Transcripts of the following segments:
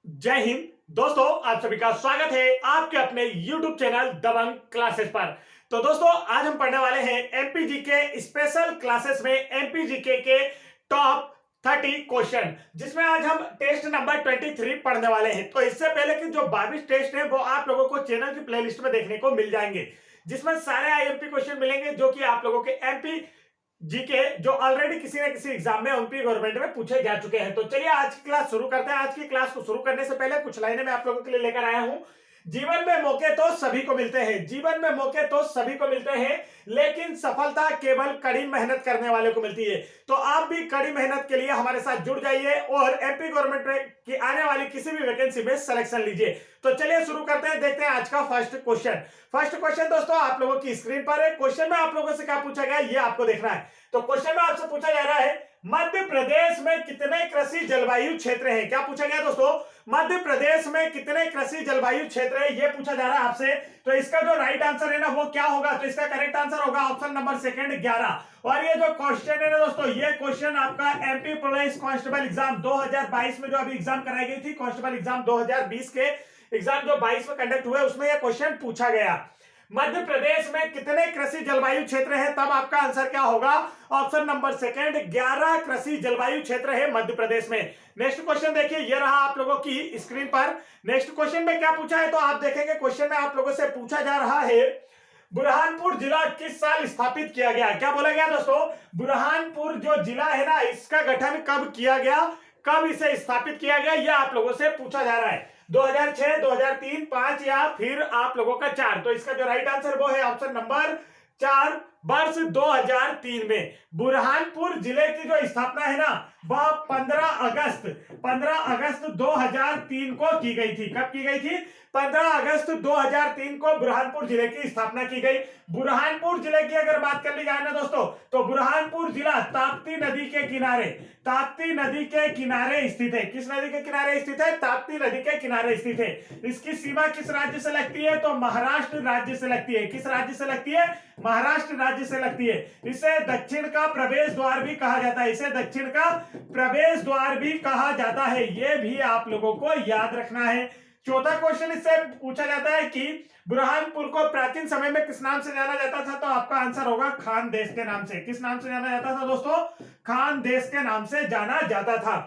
जय हिंद दोस्तों, आप सभी का स्वागत है आपके अपने YouTube चैनल दबंग क्लासेस पर। तो दोस्तों, आज हम पढ़ने वाले हैं एमपीजी के स्पेशल क्लासेस में एमपीजी के टॉप 30 क्वेश्चन, जिसमें आज हम टेस्ट नंबर 23 पढ़ने वाले हैं। तो इससे पहले कि जो 22 टेस्ट हैं वो आप लोगों को चैनल की प्लेलिस्ट में देखने को मिल जाएंगे, जिसमें सारे आईएमपी क्वेश्चन मिलेंगे जो कि आप लोगों के एमपी जीके जो ऑलरेडी किसी न किसी एग्जाम में उनपी गवर्नमेंट में पूछे जा चुके हैं। तो चलिए आज की क्लास शुरू करते हैं। आज की क्लास को शुरू करने से पहले कुछ लाइनें मैं आप लोगों के लिए लेकर आया हूं। जीवन में मौके तो सभी को मिलते हैं, जीवन में मौके तो सभी को मिलते हैं, लेकिन सफलता केवल कड़ी मेहनत करने वाले को मिलती है। तो आप भी कड़ी मेहनत के लिए हमारे साथ जुड़ जाइए और एमपी गवर्नमेंट की आने वाली किसी भी वैकेंसी में सिलेक्शन लीजिए। तो चलिए शुरू करते हैं, देखते हैं आज का फर्स्ट क्वेश्चन। फर्स्ट क्वेश्चन दोस्तों आप लोगों की स्क्रीन पर है। क्वेश्चन में आप लोगों से क्या पूछा गया ये आपको देखना है। तो क्वेश्चन में आपसे पूछा जा रहा है, मध्य प्रदेश में कितने कृषि जलवायु क्षेत्र हैं? क्या पूछा गया दोस्तों? मध्य प्रदेश में कितने कृषि जलवायु क्षेत्र है, ये पूछा जा रहा है आपसे। तो इसका जो राइट आंसर है ना वो क्या होगा? तो इसका करेक्ट आंसर होगा ऑप्शन नंबर सेकंड 11। और ये जो क्वेश्चन है ना दोस्तों, ये क्वेश्चन आपका एमपी पुलिस कांस्टेबल एग्जाम 2022 में जो अभी एग्जाम कराई गई थी, कांस्टेबल एग्जाम 2020 के एग्जाम जो 22 में कंडक्ट हुए, उसमें यह क्वेश्चन पूछा गया। मध्य प्रदेश में कितने कृषि जलवायु क्षेत्र है, तब आपका आंसर क्या होगा? ऑप्शन नंबर सेकंड 11 कृषि जलवायु क्षेत्र है मध्य प्रदेश में। नेक्स्ट क्वेश्चन देखिए, ये रहा आप लोगों की स्क्रीन पर। नेक्स्ट क्वेश्चन में क्या पूछा है तो आप देखेंगे, क्वेश्चन में आप लोगों से पूछा जा रहा है, बुरहानपुर जिला किस साल स्थापित किया गया? क्या बोला गया दोस्तों? बुरहानपुर जो जिला है ना, इसका गठन कब किया गया, कब इसे स्थापित किया गया, यह आप लोगों से पूछा जा रहा है। 2006, 2003, 5 या फिर आप लोगों का 4। तो इसका जो राइट आंसर वो है ऑप्शन नंबर 4, वर्ष 2003 में बुरहानपुर जिले की जो स्थापना है ना, वह 15 अगस्त 2003 को की गई थी। कब की गई थी? 15 अगस्त 2003 को बुरहानपुर जिले की स्थापना की गई। बुरहानपुर जिले की अगर बात कर ली जाए ना दोस्तों, तो बुरहानपुर जिला ताप्ती नदी के किनारे, ताप्ती नदी के किनारे स्थित है। किस नदी के किनारे स्थित है? ताप्ती नदी के किनारे स्थित है। इसकी सीमा किस राज्य से लगती है? तो महाराष्ट्र राज्य से लगती है। किस राज्य से लगती है? महाराष्ट्र राज्य से लगती है। इसे दक्षिण का प्रवेश द्वार भी कहा जाता है। इसे दक्षिण का प्रवेश द्वार भी कहा जाता है, यह भी आप लोगों को याद रखना है। चौथा क्वेश्चन इससे पूछा जाता है कि बुरहानपुर को प्राचीन समय में किस नाम से जाना जाता था? तो आपका आंसर होगा खान देश के नाम से। किस नाम से जाना जाता था दोस्तों? खान देश के नाम से जाना जाता था।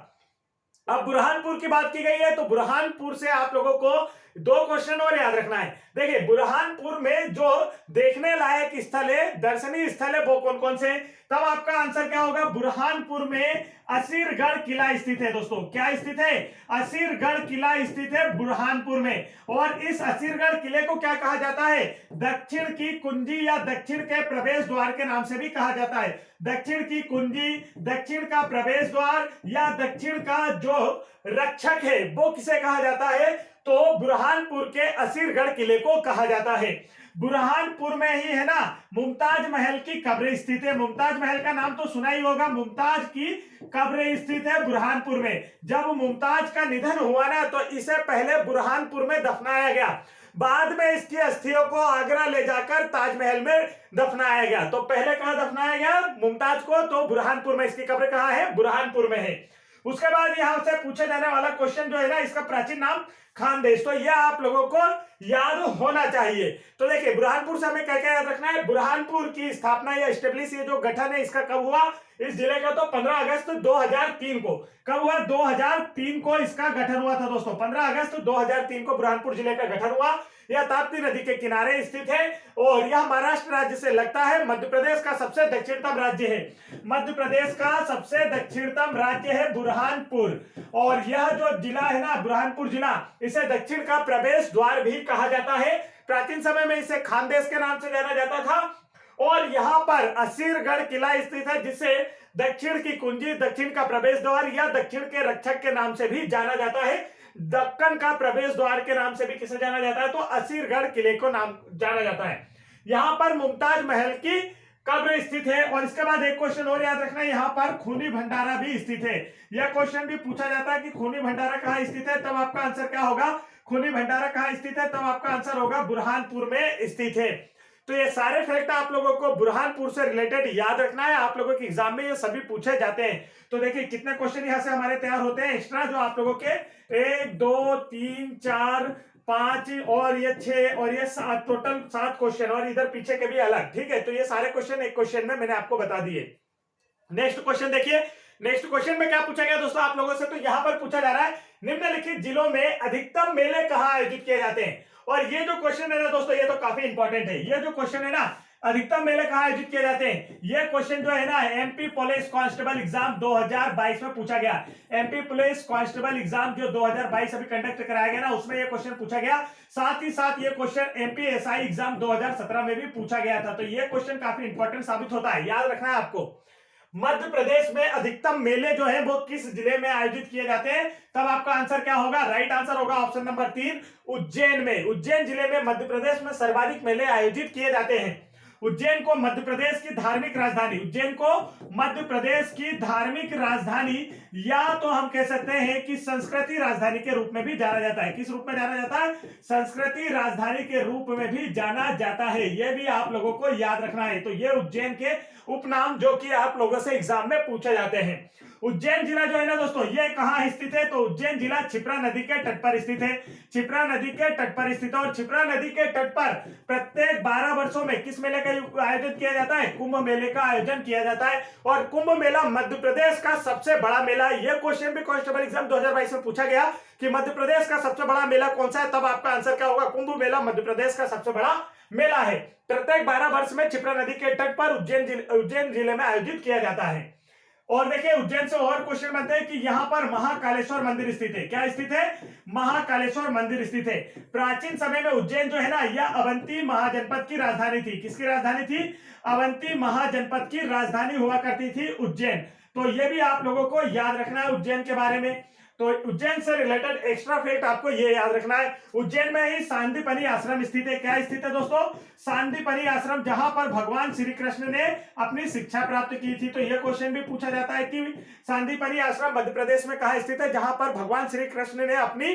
अब बुरहानपुर की बात की गई है, तो बुरहानपुर से आप लोगों को 2 क्वेश्चन और याद रखना है। देखिए, बुरहानपुर में जो देखने लायक स्थल है, दर्शनीय स्थल है, वो कौन कौन से? तब आपका आंसर क्या होगा? बुरहानपुर में असीरगढ़ किला स्थित है दोस्तों। क्या स्थित है? असीरगढ़ किला स्थित है बुरहानपुर में। और इस असीरगढ़ किले को क्या कहा जाता है? दक्षिण की कुंजी या दक्षिण के प्रवेश द्वार के नाम से भी कहा जाता है। दक्षिण की कुंजी, दक्षिण का प्रवेश द्वार या दक्षिण का जो रक्षक है वो किसे कहा जाता है? तो बुरहानपुर के असीरगढ़ किले को कहा जाता है। बुरहानपुर में ही है ना मुमताज महल की कब्र स्थित है। मुमताज महल का नाम तो सुना ही होगा। मुमताज की कब्र स्थित है बुरहानपुर में। जब मुमताज का निधन हुआ ना, तो इसे पहले बुरहानपुर में दफनाया गया, बाद में इसकी अस्थियों को आगरा ले जाकर ताजमहल में दफनाया गया। तो पहले कहां दफनाया गया मुमताज को? तो बुरहानपुर में। इसकी कब्र कहां है? बुरहानपुर में है। उसके बाद यहां से पूछे जाने वाला क्वेश्चन जो है ना, इसका प्राचीन नाम खानदेश। तो यह आप लोगों को याद होना चाहिए। तो देखिए, बुरहानपुर से हमें क्या क्या याद रखना है? बुरहानपुर की स्थापना या एस्टेब्लिश, ये जो गठन है इसका कब हुआ इस जिले का? तो 15 अगस्त 2003 को। कब हुआ? 2003 को इसका गठन हुआ था दोस्तों। 15 अगस्त 2003 को बुरहानपुर जिले का गठन हुआ। यह ताप्ती नदी के किनारे स्थित है और यह महाराष्ट्र राज्य से लगता है। मध्य प्रदेश का सबसे दक्षिणतम राज्य है। मध्य प्रदेश का सबसे दक्षिणतम राज्य है बुरहानपुर। और यह जो जिला है ना, बुरहानपुर जिला, इसे दक्षिण का प्रवेश द्वार भी कहा जाता है। प्राचीन समय में इसे खानदेश के नाम से जाना जाता था। और यहां पर असीरगढ़ किला स्थित है, जिसे दक्षिण की कुंजी, दक्षिण का प्रवेश द्वार या दक्षिण के रक्षक के नाम से भी जाना जाता है। दक्कन का प्रवेश द्वार के नाम से भी किसे जाना जाता है? तो असीरगढ़ किले को नाम जाना जाता है। यहां पर मुमताज महल की कब्र स्थित है। और इसके बाद एक क्वेश्चन और याद रखना है, यहां पर खूनी भंडारा भी स्थित है। यह क्वेश्चन भी पूछा जाता है कि खूनी भंडारा कहां स्थित है, तब आपका आंसर क्या होगा? खूनी भंडारा कहां स्थित है, तब आपका आंसर होगा बुरहानपुर में स्थित है। तो ये सारे फैक्ट आप लोगों को बुरहानपुर से रिलेटेड याद रखना है। आप लोगों के एग्जाम में ये सभी पूछे जाते हैं। तो देखिए कितने क्वेश्चन यहाँ से हमारे तैयार होते हैं एक्स्ट्रा, जो आप लोगों के 1 2 3 4 5 और ये 6 और ये 7, टोटल 7 क्वेश्चन, और इधर पीछे के भी अलग। ठीक है, तो ये सारे क्वेश्चन एक क्वेश्चन में मैंने आपको बता दिए। नेक्स्ट क्वेश्चन देखिए, नेक्स्ट क्वेश्चन में क्या पूछा गया दोस्तों आप लोगों से, तो यहां पर पूछा जा रहा है निम्नलिखित जिलों में अधिकतम मेले कहां आयोजित किए जाते हैं। और ये जो क्वेश्चन है ना दोस्तों, ये तो काफी इंपॉर्टेंट है। ये जो क्वेश्चन है ना, अधिकतम मेले कहां आयोजित किए जाते हैं, ये क्वेश्चन जो है ना एमपी पुलिस कांस्टेबल एग्जाम 2022 में पूछा गया। एमपी पुलिस कांस्टेबल एग्जाम जो 2022 अभी कंडक्ट कराया गया ना, उसमें ये क्वेश्चन पूछा गया। साथ ही साथ ये क्वेश्चन एमपी एसआई एग्जाम 2017 में भी पूछा गया था। तो ये क्वेश्चन काफी इंपॉर्टेंट साबित होता है, याद रखना है आपको। मध्य प्रदेश में अधिकतम मेले जो है वो किस जिले में आयोजित किए जाते हैं, तब आपका आंसर क्या होगा, राइट आंसर होगा ऑप्शन नंबर 3, उज्जैन में। उज्जैन जिले में मध्य प्रदेश में सर्वाधिक मेले आयोजित किए जाते हैं। उज्जैन को मध्य प्रदेश की धार्मिक राजधानी, उज्जैन को मध्य प्रदेश की धार्मिक राजधानी, या तो हम कह सकते हैं कि संस्कृति राजधानी के रूप में भी जाना जाता है। किस रूप में जाना जाता है, संस्कृति राजधानी के रूप में भी जाना जाता है। यह भी आप लोगों को याद रखना है। तो ये उज्जैन के उपनाम जो कि आप लोगों से एग्जाम में पूछे जाते हैं। उज्जैन जिला जो है ना दोस्तों, ये कहां स्थित है, तो उज्जैन जिला क्षिप्रा नदी के तट पर स्थित है। क्षिप्रा नदी के तट पर स्थित है। और क्षिप्रा नदी के तट पर प्रत्येक 12 वर्षों में किस मेले का आयोजन किया जाता है, कुंभ मेले का आयोजन किया जाता है। और कुंभ मेला मध्य प्रदेश का सबसे बड़ा मेला है। यह क्वेश्चन भी कांस्टेबल एग्जाम 2022 में पूछा गया कि मध्य प्रदेश का सबसे बड़ा मेला कौन सा है, तब आपका आंसर क्या होगा, कुंभ मेला मध्य प्रदेश का सबसे बड़ा मेला है। प्रत्येक 12 वर्ष में क्षिप्रा नदी के तट पर उज्जैन जिले में आयोजित किया जाता है। और देखिए उज्जैन से और क्वेश्चन बनते हैं कि यहां पर महाकालेश्वर मंदिर स्थित है। क्या स्थित है, महाकालेश्वर मंदिर स्थित है। प्राचीन समय में उज्जैन जो है ना, यह अवंती महाजनपद की राजधानी थी। किसकी राजधानी थी, अवंती महाजनपद की राजधानी हुआ करती थी उज्जैन। तो ये भी आप लोगों को याद रखना है उज्जैन के बारे में। तो उज्जैन से रिलेटेड एक्स्ट्रा फैक्ट आपको ये याद रखना है, उज्जैन में ही सांदीपनि आश्रम स्थित है। क्या स्थित है दोस्तों, सांदीपनि आश्रम, जहां पर भगवान श्री कृष्ण ने अपनी शिक्षा प्राप्त की थी। तो यह क्वेश्चन भी पूछा जाता है कि सांदीपनि आश्रम मध्य प्रदेश में कहां स्थित है, जहां पर भगवान श्री कृष्ण ने अपनी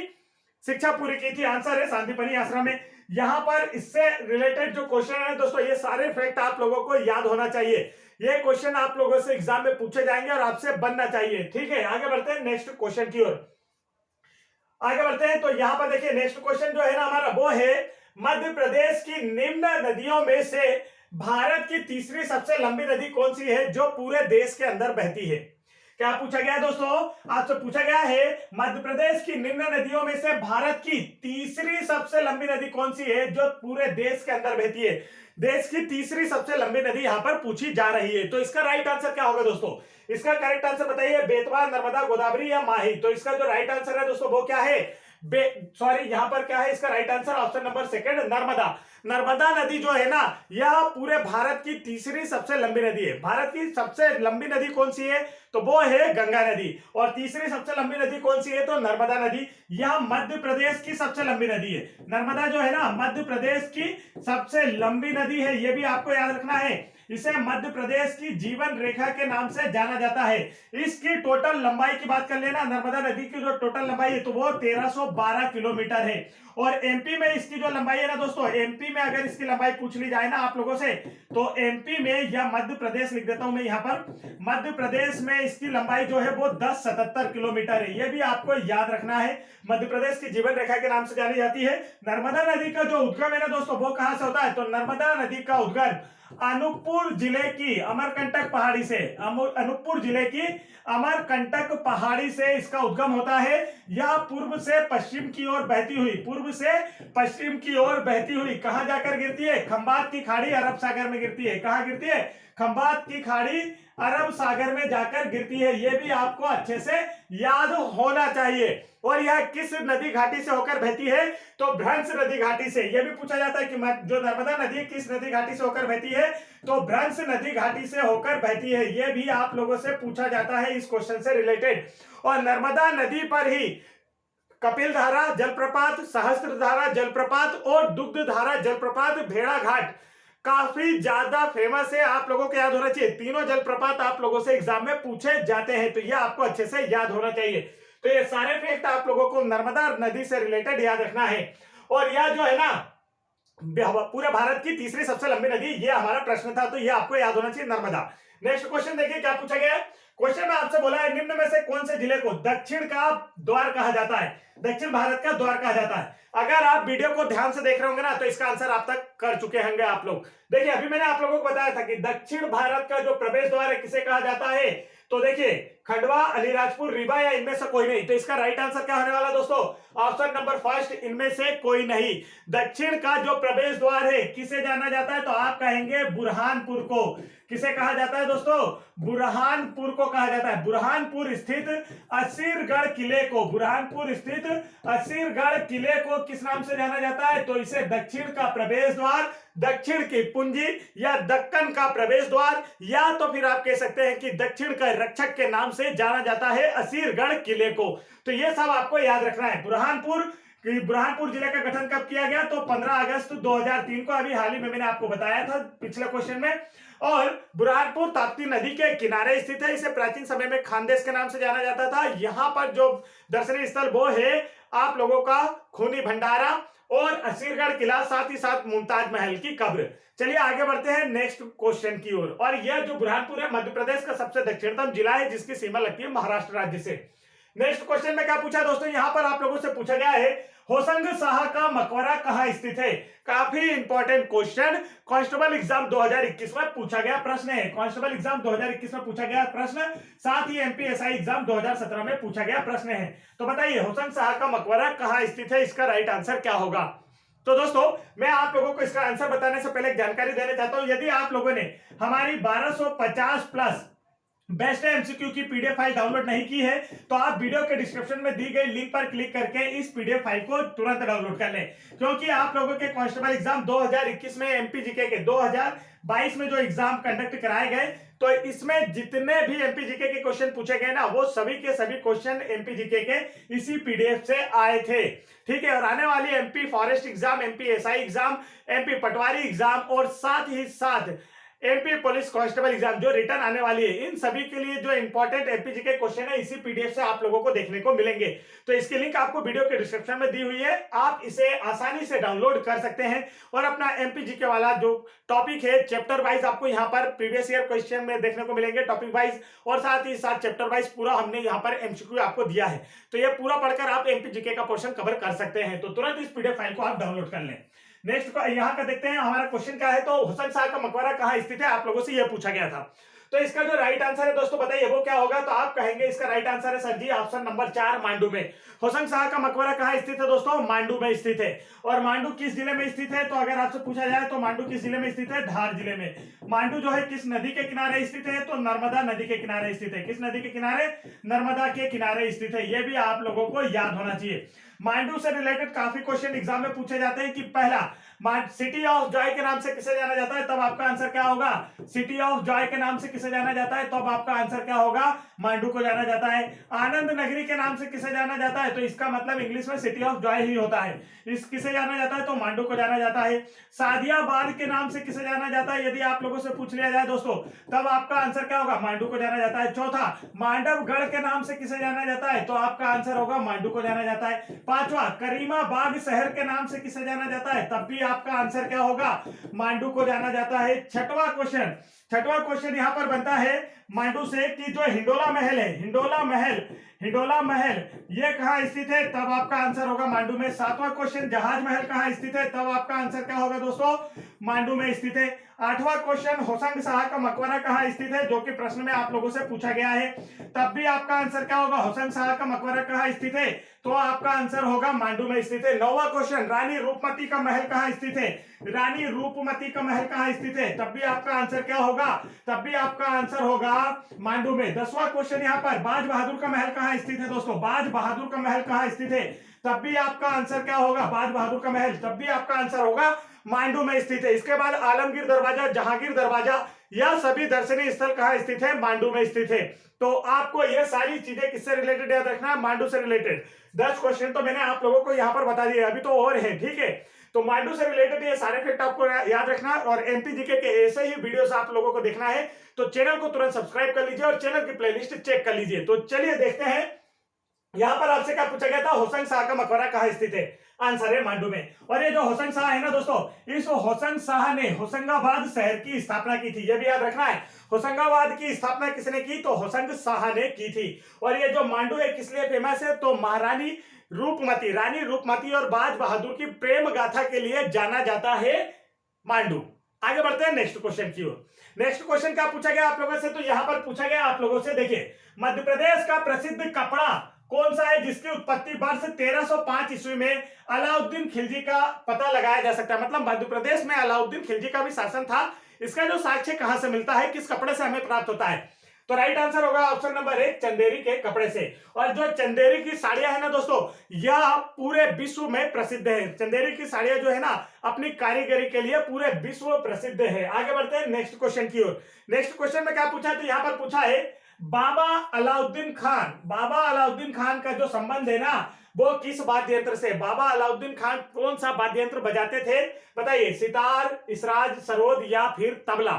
शिक्षा पूरी की थी। आंसर है सांदीपनि आश्रम में। यहां पर इससे रिलेटेड जो क्वेश्चन है दोस्तों, ये सारे फैक्ट आप लोगों को याद होना चाहिए। ये क्वेश्चन आप लोगों से एग्जाम में पूछे जाएंगे और आपसे बनना चाहिए। ठीक है, आगे बढ़ते हैं नेक्स्ट क्वेश्चन की ओर। आगे बढ़ते हैं, तो यहां पर देखिए नेक्स्ट क्वेश्चन जो है ना हमारा, वो है मध्य प्रदेश की निम्न नदियों में से भारत की तीसरी सबसे लंबी नदी कौन सी है, जो पूरे देश के अंदर बहती है। क्या पूछा गया है दोस्तों, आपसे पूछा गया है मध्य प्रदेश की निम्न नदियों में से भारत की तीसरी सबसे लंबी नदी कौन सी है, जो पूरे देश के अंदर बहती है। देश की तीसरी सबसे लंबी नदी यहां पर पूछी जा रही है। तो इसका राइट आंसर क्या होगा दोस्तों, इसका करेक्ट आंसर बताइए, बेतवा, नर्मदा, गोदावरी या माही। तो इसका जो राइट आंसर है दोस्तों वो क्या है, सॉरी यहां पर क्या है, इसका right answer option number 2 Narmada. Narmada नदी जो है ना, यह पूरे भारत की तीसरी सबसे लंबी नदी है। भारत की सबसे लंबी नदी कौन सी है, तो वो है गंगा नदी। और तीसरी सबसे लंबी नदी कौन सी है, तो नर्मदा नदी। यह मध्य प्रदेश की सबसे लंबी नदी है। नर्मदा जो है ना मध्य प्रदेश की सबसे लंबी नदी है, यह भी आपको याद रखना है। इसे मध्य प्रदेश की जीवन रेखा के नाम से जाना जाता है। इसकी टोटल लंबाई की बात कर लेना, नर्मदा नदी की जो टोटल लंबाई है तो वो 1312 किलोमीटर है। और एमपी में इसकी जो लंबाई है ना दोस्तों, एमपी में अगर इसकी लंबाई पूछ ली जाए ना आप लोगों से, तो एमपी में या मध्य प्रदेश लिख देता हूं मैं यहां पर, मध्य प्रदेश में इसकी लंबाई जो है वो 1077 किलोमीटर है। यह भी आपको याद रखना है। मध्य प्रदेश की जीवन रेखा के नाम से जानी जाती है। नर्मदा नदी का जो उद्गम है ना दोस्तों, वो कहां से होता है, तो नर्मदा नदी का उद्गम अनूपपुर जिले की अमरकंटक पहाड़ी से, अनूपपुर जिले की अमरकंटक पहाड़ी से इसका उद्गम होता है। यह पूर्व से पश्चिम की ओर बहती हुई, पूर्व से पश्चिम की ओर बहती हुई कहां जाकर गिरती है, खंबात की खाड़ी अरब सागर में गिरती है। कहां गिरती है, खंबात की खाड़ी अरब सागर में जाकर गिरती है। यह भी आपको अच्छे से याद होना चाहिए। और यह किस नदी घाटी से होकर बहती है, तो भ्रंश नदी घाटी से। यह भी पूछा जाता है कि जो नर्मदा नदी किस नदी घाटी से होकर बहती है, तो भ्रंश नदी घाटी से होकर बहती है। यह भी आप लोगों से पूछा जाता है इस क्वेश्चन से रिलेटेड। और नर्मदा नदी पर ही कपिल धारा जलप्रपात, सहस्त्र धारा जलप्रपात और दुग्ध धारा जलप्रपात, भेड़ा घाट काफी ज्यादा फेमस है। आप लोगों को याद होना चाहिए। तीनों जलप्रपात आप लोगों से एग्जाम में पूछे जाते हैं, तो यह आपको अच्छे से याद होना चाहिए। तो ये सारे फैक्ट आप लोगों को नर्मदा नदी से रिलेटेड याद रखना है। और यह जो है ना पूरे भारत की तीसरी सबसे लंबी नदी, ये हमारा प्रश्न था, तो ये आपको याद होना चाहिए, नर्मदा। नेक्स्ट क्वेश्चन देखिए क्या पूछा गया है। क्वेश्चन में आपसे बोला है निम्न में से कौन से जिले को दक्षिण का द्वार कहा जाता है, दक्षिण भारत का द्वार कहा जाता है। अगर आप वीडियो को ध्यान से देख रहे होंगे ना, तो इसका आंसर आप तक कर चुके होंगे आप लोग। देखिए अभी मैंने आप लोगों को बताया था कि दक्षिण भारत का जो प्रवेश द्वार है किसे कहा जाता है, तो देखिए खंडवा, अलीराजपुर, रीवा या इनमें से कोई नहीं। तो इसका राइट आंसर क्या होने वाला दोस्तों, ऑप्शन नंबर फर्स्ट, इनमें से कोई नहीं। दक्षिण का जो प्रवेश द्वार है किसे जाना जाता है, तो आप कहेंगे बुरहानपुर को। किसे कहा जाता है दोस्तों, बुरहानपुर को कहा जाता है। बुरहानपुर स्थित असीरगढ़ किले को, बुरहानपुर स्थित असीरगढ़ किले को किस नाम से जाना जाता है, तो इसे दक्षिण का प्रवेश द्वार, दक्षिण की पूंजी या दक्कन का प्रवेश द्वार, या तो फिर आप कह सकते हैं कि दक्षिण का रक्षक के नाम से जाना जाता है असीरगढ़ किले को। तो ये सब आपको याद रखना है। बुरहानपुर जिले का गठन कब किया गया, तो 15 अगस्त 2003 को। अभी हाल ही में मैंने आपको बताया था पिछले क्वेश्चन में। और बुरहानपुर ताप्ती नदी के किनारे स्थित है। इसे प्राचीन समय में खानदेश के नाम से जाना जाता था। यहाँ पर जो दर्शनीय स्थल वो है आप लोगों का खूनी भंडारा और असीरगढ़ किला, साथ ही साथ मुमताज महल की कब्र। चलिए आगे बढ़ते हैं नेक्स्ट क्वेश्चन की ओर। और यह जो बुरहानपुर है मध्य प्रदेश का सबसे दक्षिणतम जिला है, जिसकी सीमा लगती है महाराष्ट्र राज्य से। नेक्स्ट क्वेश्चन में क्या पूछा दोस्तों, यहां पर आप लोगों से पूछा गया है होशंग शाह का मकबरा कहां स्थित है। काफी इंपॉर्टेंट क्वेश्चन, कांस्टेबल एग्जाम 2021 में पूछा गया प्रश्न है। कांस्टेबल एग्जाम 2021 में पूछा गया प्रश्न, साथ ही एमपीएसआई एग्जाम 2017 में पूछा गया प्रश्न है। तो बताइए होशंग शाह का मकबरा कहां स्थित है, इसका राइट आंसर क्या होगा। तो दोस्तों मैं आप लोगों को इसका आंसर बताने से पहले एक जानकारी देना चाहता हूं। यदि आप लोगों ने हमारी 1250 प्लस बेस्ट एमसीक्यू की पीडीएफ फाइल डाउनलोड नहीं की है, तो आप वीडियो के डिस्क्रिप्शन में दी गई लिंक पर क्लिक करके इस पीडीएफ फाइल को तुरंत डाउनलोड कर लें। क्योंकि आप लोगों के कांस्टेबल एग्जाम 2021 में एमपीजीके के 2022 में जो एग्जाम कंडक्ट कराए गए, तो इसमें जितने भी एमपीजीके के क्वेश्चन पूछे गए ना, वो सभी के सभी क्वेश्चन एमपीजीके के इसी पीडीएफ से आए थे। ठीक है, और आने वाली MP forest exam, MP SI exam, MP patwari exam और साथ ही साथ एमपी पुलिस कांस्टेबल एग्जाम जो रिटर्न आने वाली है, इन सभी के लिए जो इंपॉर्टेंट एमपीजी के क्वेश्चन है इसी पीडीएफ से आप लोगों को देखने को मिलेंगे। तो इसकी लिंक आपको वीडियो के डिस्क्रिप्शन में दी हुई है, आप इसे आसानी से डाउनलोड कर सकते हैं और अपना एमपीजी के वाला जो टॉपिक है चैप्टर वाइज आपको यहाँ पर प्रीवियस ईयर क्वेश्चन में देखने को मिलेंगे, टॉपिक वाइज, और साथ ही साथ चैप्टर वाइज पूरा हमने यहाँ पर एमसीक्यू आपको दिया है। तो ये पूरा पढ़कर आप एमपीजीके का पोर्शन कवर कर सकते हैं। तो तुरंत इस पीडीएफ फाइल को आप डाउनलोड कर लें। नेक्स्ट यहाँ का देखते हैं हमारा क्वेश्चन क्या है। तो होशंग शाह का मकबरा कहाँ स्थित है, आप लोगों से यह पूछा गया था। तो इसका जो राइट आंसर है दोस्तों बताइए वो क्या होगा। तो आप कहेंगे इसका राइट आंसर है सर जी ऑप्शन नंबर 4 मांडू में। होशंग शाह का मकबरा कहाँ स्थित है दोस्तों, मांडू में स्थित है। और मांडू किस जिले में स्थित है, तो अगर आपसे पूछा जाए तो मांडू किस जिले में स्थित है, धार जिले में। मांडू जो है किस नदी के किनारे स्थित है, तो नर्मदा नदी के किनारे स्थित है। किस नदी के किनारे, नर्मदा के किनारे स्थित है। यह भी आप लोगों को याद होना चाहिए। मांडू से रिलेटेड काफी क्वेश्चन एग्जाम में पूछे जाते हैं कि पहला सिटी ऑफ जॉय के नाम से किसे जाना जाता है, तब आपका आंसर क्या होगा। सिटी ऑफ जॉय के नाम से किसे जाना जाता है, तब आपका आंसर क्या होगा, मांडू को जाना जाता है। आनंद नगरी के नाम से किसे जाना जाता है, तो इसका मतलब इंग्लिश में सिटी ऑफ जॉय ही होता है। इस किसे जाना जाता है, तो मांडू को जाना जाता है। सादियाबाद के नाम से किसे जाना जाता है, यदि आप लोगों से पूछ लिया जाए दोस्तों, तब आपका आंसर क्या होगा, मांडू को जाना जाता है। चौथा, मांडवगढ़ के नाम से किसे जाना जाता है, तो आपका आंसर होगा मांडू को जाना जाता है। पांचवा, करीमाबाग शहर के नाम से किसे जाना जाता है, तब भी आपका आंसर क्या होगा, मांडू को जाना जाता है। छठवां क्वेश्चन यहां पर बनता है मांडू से कि जो हिंडोला महल है, हिंडोला महल ये कहां स्थित है, तब आपका आंसर होगा मांडू में। सातवां क्वेश्चन, जहाज महल कहां स्थित है, तब आपका आंसर क्या होगा दोस्तों, मांडू में स्थित है। आठवां क्वेश्चन, होशंग शाह का मकबरा कहां स्थित है, जो कि प्रश्न में आप लोगों से पूछा गया है, तब भी आपका आंसर क्या होगा, होशंग शाह का मकबरा कहां स्थित है, तो आपका आंसर होगा मांडू में स्थित है। नौवां क्वेश्चन, रानी रूपमती का महल कहां स्थित है, रानी रूपमती का महल कहां स्थित है, तब भी आपका आंसर क्या होगा, तब भी आपका आंसर होगा मांडू में। 10वां क्वेश्चन यहाँ पर, बाज बहादुर का महल कहां स्थित है दोस्तों, बाज बहादुर का महल कहां स्थित है, तब भी आपका आंसर क्या होगा, बाज बहादुर का महल, तब भी आपका आंसर होगा मांडू में स्थित है। इसके बाद आलमगीर दरवाजा, जहांगीर दरवाजा, यह सभी दर्शनीय स्थल कहां स्थित है, मांडू में स्थित है। तो आपको यह सारी चीजें किससे रिलेटेड याद रखना है, मांडू से रिलेटेड। 10 क्वेश्चन तो मैंने आप लोगों को यहाँ पर बता दिए, अभी तो और है, ठीक है। तो मांडू से रिलेटेड ये सारे फैक्ट आपको याद रखना है। और एमपीजीके के ऐसे ही वीडियोस आप लोगों को देखना है तो चैनल को तुरंत सब्सक्राइब कर लीजिए और चैनल की प्लेलिस्ट चेक कर लीजिए। तो चलिए देखते हैं यहां पर आपसे क्या पूछा गया था, होशंग शाह का मकबरा कहां स्थित है? आंसर है मांडू में। और ये जो होशंग शाह है ना दोस्तों, इस होशंग शाह ने होशंगाबाद शहर की स्थापना की थी, ये भी याद रखना है। होशंगाबाद की स्थापना किसने की? तो होशंग शाह ने की थी। और ये जो मांडू है किस लिए फेमस है? तो महारानी रूपमती, रानी रूपमती और बाज बहादुर की प्रेम गाथा के लिए जाना जाता है मांडू। आगे बढ़ते हैं नेक्स्ट क्वेश्चन की ओर। नेक्स्ट क्वेश्चन क्या पूछा गया आप लोगों से? तो यहां पर पूछा गया आप लोगों से, देखिए, मध्य प्रदेश का प्रसिद्ध कपड़ा कौन सा है जिसकी उत्पत्ति वर्ष 1305 ईस्वी में अलाउद्दीन खिलजी का पता लगाया जा सकता है? मतलब मध्य प्रदेश में अलाउद्दीन खिलजी का भी शासन था। इसका जो साक्ष्य कहां से मिलता है, किस कपड़े से हमें प्राप्त होता है? तो राइट आंसर होगा ऑप्शन नंबर 1, चंदेरी के कपड़े से। और जो चंदेरी की साड़ियां है ना दोस्तों, यह पूरे विश्व में प्रसिद्ध है। चंदेरी की साड़ियां जो है ना, अपनी कारीगरी के लिए पूरे विश्व प्रसिद्ध है। आगे बढ़ते हैं नेक्स्ट क्वेश्चन की ओर। नेक्स्ट क्वेश्चन में क्या पूछा है? तो यहां पर पूछा है बाबा अलाउद्दीन खान, बाबा अलाउद्दीन खान का जो संबंध है ना, वो किस वाद्य से? बाबा अलाउद्दीन खान कौन सा वाद्य यंत्र बजाते थे? बताइए, सितार, इसराज, सरोद या फिर तबला?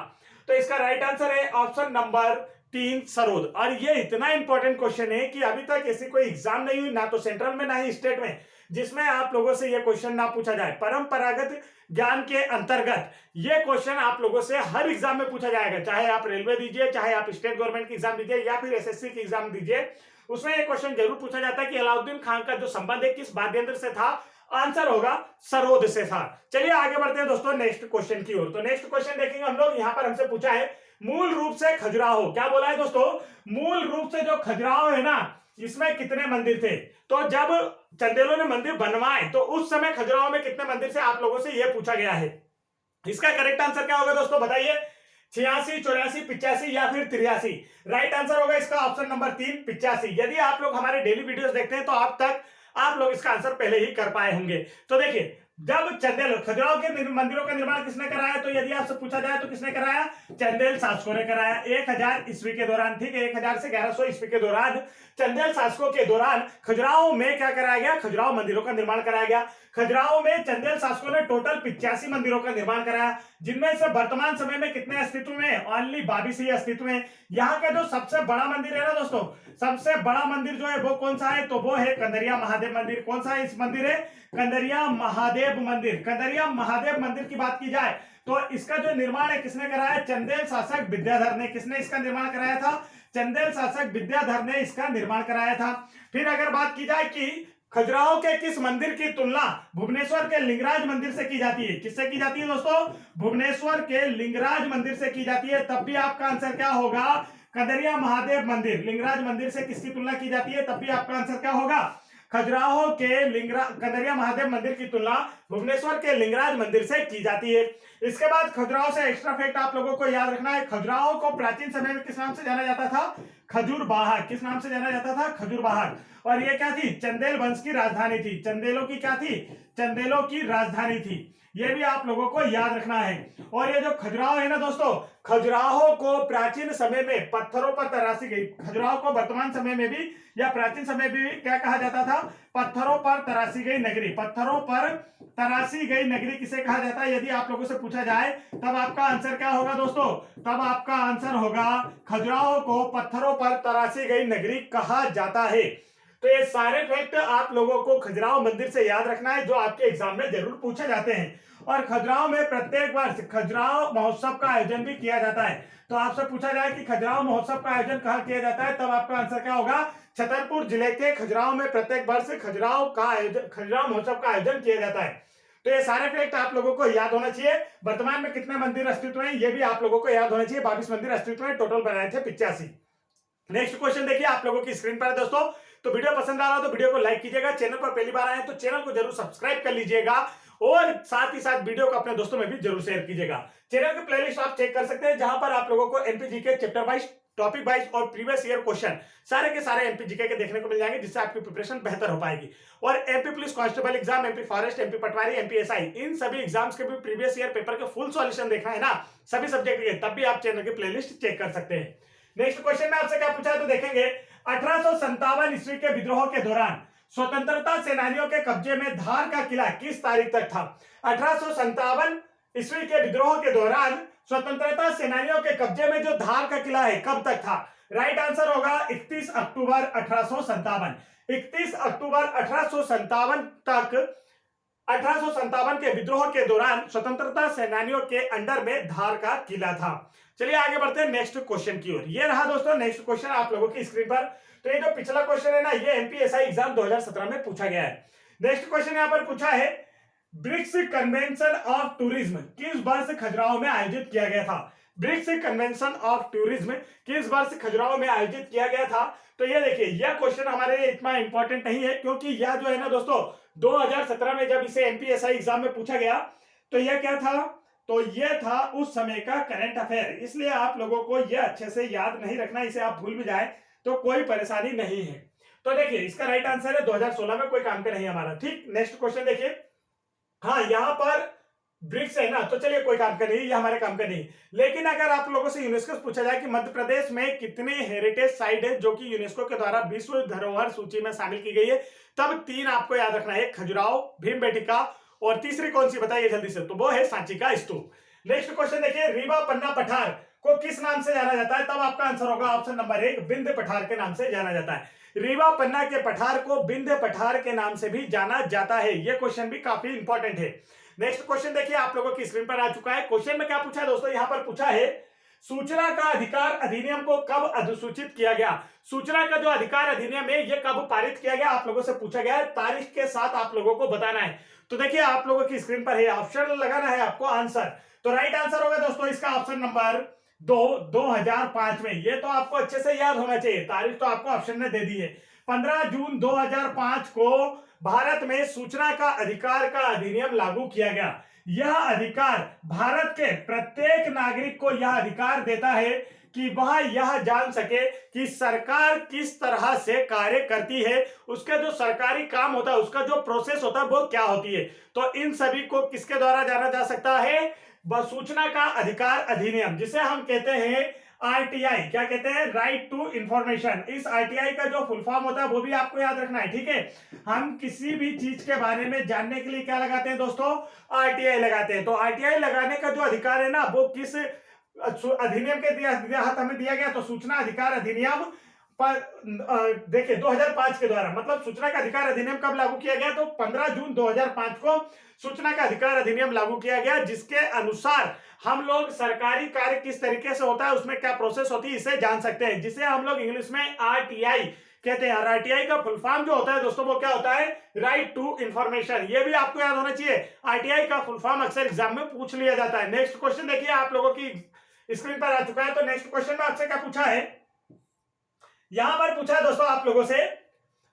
तो इसका राइट आंसर है ऑप्शन नंबर 3, सरोद। और ये इतना इंपॉर्टेंट क्वेश्चन है कि अभी तक ऐसी कोई एग्जाम नहीं हुई, ना तो सेंट्रल में ना ही स्टेट में, जिसमें आप लोगों से ये क्वेश्चन ना पूछा जाए। परंपरागत ज्ञान के अंतर्गत ये क्वेश्चन आप लोगों से हर एग्जाम में पूछा जाएगा, चाहे आप रेलवे दीजिए, चाहे आप स्टेट गवर्नमेंट की एग्जाम दीजिए या फिर एसएससी की एग्जाम दीजिए, उसमें ये क्वेश्चन जरूर पूछा जाता है कि अलाउद्दीन खान का जो संबंध है किस वाद्य यंत्र से था? आंसर होगा सरोद से था। चलिए आगे बढ़ते हैं दोस्तों नेक्स्ट क्वेश्चन की ओर। तो नेक्स्ट क्वेश्चन देखेंगे हम लोग। यहां पर हमसे पूछा है मूल रूप से खजुराहो, क्या बोला है दोस्तों? मूल रूप से जो खजुराहो है ना, इसमें कितने मंदिर थे? तो जब चंदेलों ने मंदिर बनवाए तो उस समय खजुराहो में कितने मंदिर से, आप लोगों से यह पूछा गया है। इसका करेक्ट आंसर क्या होगा दोस्तों? बताइए, 86, 84, 85 या फिर 83? राइट आंसर होगा इसका ऑप्शन नंबर 3, 85। यदि आप लोग हमारे डेली वीडियोस देखते हैं तो आप लोग इसका आंसर पहले ही कर पाए होंगे। तो देखिए, जब चंदेल खजुराहो के मंदिरों का निर्माण किसने कराया? तो यदि आपसे पूछा जाए तो किसने कराया? चंदेल शासकों ने कराया 1000 ईस्वी के दौरान। ठीक है, 1000 से 1100 ईस्वी के दौरान चंदेल शासकों के दौरान खजुराहो में क्या कराया गया? खजुराहो मंदिरों का निर्माण कराया गया। खजुराहो में चंदेल शासकों ने टोटल 85 मंदिरों का निर्माण कराया, जिनमें से वर्तमान समय में कितने अस्तित्व में? ओनली 22 ही अस्तित्व में। यहाँ का जो सबसे बड़ा मंदिर है ना दोस्तों, सबसे बड़ा मंदिर जो है वो कौन सा है? तो वो है कंदरिया महादेव मंदिर। कौन सा इस मंदिर है? कंदरिया महादेव मंदिर। कंदरिया महादेव मंदिर की बात की जाए तो इसका जो निर्माण है किसने कराया? चंदेल शासक विद्याधर ने। किसने इसका निर्माण कराया था? चंदेल शासक विद्याधर ने इसका निर्माण कराया था। फिर अगर बात की जाए कि खजुराहो के किस मंदिर की तुलना भुवनेश्वर के लिंगराज मंदिर से की जाती है? किससे की जाती है दोस्तों? भुवनेश्वर के लिंगराज मंदिर से की जाती है। तब भी आपका आंसर क्या होगा? कंदरिया महादेव मंदिर। लिंगराज मंदिर से किसकी तुलना की जाती है? तब भी आपका आंसर क्या होगा? खजुराहो के कंदरिया महादेव मंदिर की तुलना भुवनेश्वर के लिंगराज मंदिर से की जाती है। इसके बाद खजुराहो से एक्स्ट्रा फैक्ट आप लोगों को याद रखना है। खजुराहो को प्राचीन समय में किस नाम से जाना जाता था? खजूरबाहर। किस नाम से जाना जाता था? खजूरबाहर। और ये क्या थी? चंदेल वंश की राजधानी थी। चंदेलों की क्या थी? चंदेलों की राजधानी थी। ये भी आप लोगों को याद रखना है। और ये जो खजुराहो है ना दोस्तों, खजुराहो को प्राचीन समय में पत्थरों पर तराशी गई। खजुराहो को वर्तमान समय में भी या प्राचीन समय में भी क्या कहा जाता था? पत्थरों पर तराशी गई नगरी। पत्थरों पर तराशी गई नगरी किसे कहा जाता है? यदि आप लोगों से पूछा जाए तब आपका आंसर क्या होगा दोस्तों? तब आपका आंसर होगा खजुराहो को पत्थरों पर तराशी गई नगरी कहा जाता है। तो ये सारे फैक्ट आप लोगों को खजुराहो मंदिर से याद रखना है, जो आपके एग्जाम में जरूर पूछे जाते हैं। और खजुराहो में प्रत्येक वर्ष खजुराहो महोत्सव का आयोजन भी किया जाता है। तो आपसे पूछा जाए कि खजुराहो महोत्सव का आयोजन कहाँ किया जाता है, तब आपका आंसर क्या होगा? छतरपुर जिले के खजुराहो में प्रत्येक वर्ष खजुराहो महोत्सव का आयोजन किया जाता है। तो ये सारे फैक्ट आप लोगों को याद होना चाहिए। वर्तमान में कितने मंदिर अस्तित्व में, ये भी आप लोगों को याद होना चाहिए। 22 मंदिर अस्तित्व में, टोटल बनाए थे 85। नेक्स्ट क्वेश्चन देखिए आप लोगों की स्क्रीन पर है दोस्तों। तो वीडियो पसंद आ रहा हो तो वीडियो को लाइक कीजिएगा। चैनल पर पहली बार आए तो चैनल को जरूर सब्सक्राइब कर लीजिएगा और साथ ही साथ वीडियो को अपने दोस्तों में भी जरूर शेयर कीजिएगा। चैनल की प्लेलिस्ट आप चेक कर सकते हैं, जहां पर आप लोगों को MP GK chapter wise, topic wise और प्रीवियस ईयर क्वेश्चन सारे के सारे एमपीजीके के देखने को मिल जाएंगे, जिससे आपकी प्रिपरेशन बेहतर हो पाएगी। और MP police constable exam, MP forest, MP patwari, MP SI, इन सभी एग्जाम्स के भी प्रीवियस ईयर पेपर के फुल सॉल्यूशन देखना है ना, सभी सब्जेक्ट के, तब भी आप चैनल की प्लेलिस्ट चेक कर सकते हैं। नेक्स्ट क्वेश्चन में आपसे क्या पूछा है तो देखेंगे। 1857 ईस्वी के विद्रोह के दौरान स्वतंत्रता सेनानियों के कब्जे में धार का किला किस तारीख तक था? 1857 ईस्वी के विद्रोह के दौरान स्वतंत्रता सेनानियों के कब्जे में जो धार का किला है, कब तक था? राइट आंसर होगा 31 अक्टूबर 1857। 31 अक्टूबर 1857 तक 1857 के विद्रोह के दौरान स्वतंत्रता सेनानियों के अंडर में धार का किला था। चलिए आगे बढ़ते हैं नेक्स्ट क्वेश्चन की ओर। ये रहा दोस्तों नेक्स्ट क्वेश्चन आप लोगों की स्क्रीन पर। तो ये जो पिछला क्वेश्चन है ना, ये एमपीएसआई एग्जाम 2017 में पूछा गया है। नेक्स्ट क्वेश्चन यहां पर पूछा है, ब्रिक्स कन्वेंशन ऑफ टूरिज्म किस वर्ष खजुराहो में आयोजित किया गया था? ब्रिक्स कन्वेंशन ऑफ टूरिज्म किस वर्ष खजुराहो में आयोजित किया गया था? तो ये देखिए, यह क्वेश्चन हमारे लिए इतना इंपॉर्टेंट नहीं है, क्योंकि यह जो है ना दोस्तों 2017 में जब इसे एमपीएसआई एग्जाम में पूछा गया तो यह क्या था? तो यह था उस समय का करंट अफेयर, इसलिए आप लोगों को यह अच्छे से याद नहीं रखना। इसे आप भूल भी जाए तो कोई परेशानी नहीं है। तो देखिए इसका राइट आंसर है 2016 में, कोई काम का नहीं हमारा। ठीक, नेक्स्ट क्वेश्चन देखिए। हाँ, यहां पर ब्रिक्स है ना, तो चलिए कोई काम का नहीं, ये हमारे काम का नहीं। लेकिन अगर आप लोगों से यूनेस्को से पूछा जाए कि मध्य प्रदेश में कितने हेरिटेज साइट है जो कि यूनेस्को के द्वारा विश्व धरोहर सूची में शामिल की गई है, तब तीन आपको याद रखना है, खजुराहो, भीमबेटका और तीसरी कौन सी बताइए जल्दी से? तो वो है सांची का स्तूप। नेक्स्ट क्वेश्चन देखिए, रीवा पन्ना पठार को किस नाम से जाना जाता है? तब आपका आंसर होगा ऑप्शन नंबर 1, विंध्य पठार के नाम से जाना जाता है। रीवा पन्ना के पठार को विंध्य पठार के नाम से भी जाना जाता है। यह क्वेश्चन भी काफी इंपॉर्टेंट है। नेक्स्ट क्वेश्चन देखिए आप लोगों की स्क्रीन पर आ चुका है। क्वेश्चन में क्या पूछा है दोस्तों? यहां पर पूछा है, सूचना का अधिकार अधिनियम को कब अधिसूचित किया गया? सूचना का जो अधिकार अधिनियम है ये कब पारित किया गया? आप लोगों से पूछा गया है, तारीख के साथ आप लोगों को बताना है। तो देखिए आप लोगों की स्क्रीन पर है, ऑप्शन लगाना है आपको आंसर। तो राइट आंसर होगा दोस्तों इसका ऑप्शन नंबर 2005 में। ये तो आपको अच्छे से याद होना चाहिए, तारीख तो आपको ऑप्शन ने दे दी है। 15 जून 2005 को भारत में सूचना का अधिकार का अधिनियम लागू किया गया। यह अधिकार भारत के प्रत्येक नागरिक को यह अधिकार देता है कि वह यह जान सके कि सरकार किस तरह से कार्य करती है, उसका जो सरकारी काम होता है, उसका जो प्रोसेस होता है वो क्या होती है। तो इन सभी को किसके द्वारा जाना जा सकता है? सूचना का अधिकार अधिनियम, जिसे हम कहते हैं आरटीआई। क्या कहते हैं? Right to information. इस आरटीआई का जो फुल फॉर्म होता है वो भी आपको याद रखना है, ठीक है। हम किसी भी चीज के बारे में जानने के लिए क्या लगाते हैं दोस्तों? आरटीआई लगाते हैं। तो आरटीआई लगाने का जो अधिकार है ना, वो किस अधिनियम के तहत हमें दिया गया? तो सूचना अधिकार अधिनियम पर देखिए 2005 के द्वारा, मतलब सूचना का अधिकार अधिनियम कब लागू किया गया? तो 15 जून 2005 को सूचना का अधिकार अधिनियम लागू किया गया, जिसके अनुसार हम लोग सरकारी कार्य किस तरीके से होता है, उसमें क्या प्रोसेस होती है, इसे जान सकते हैं, जिसे हम लोग इंग्लिश में आरटीआई कहते हैं। आरटीआई का फुल फॉर्म जो होता है दोस्तों वो क्या होता है? Right to information. ये भी आपको याद होना चाहिए, आरटीआई का फुल फॉर्म अक्सर एग्जाम में पूछ लिया जाता है। नेक्स्ट क्वेश्चन देखिए आप लोगों की स्क्रीन पर आ चुका है। तो नेक्स्ट क्वेश्चन में आपसे क्या पूछा है? यहां पर पूछा है दोस्तों आप लोगों से,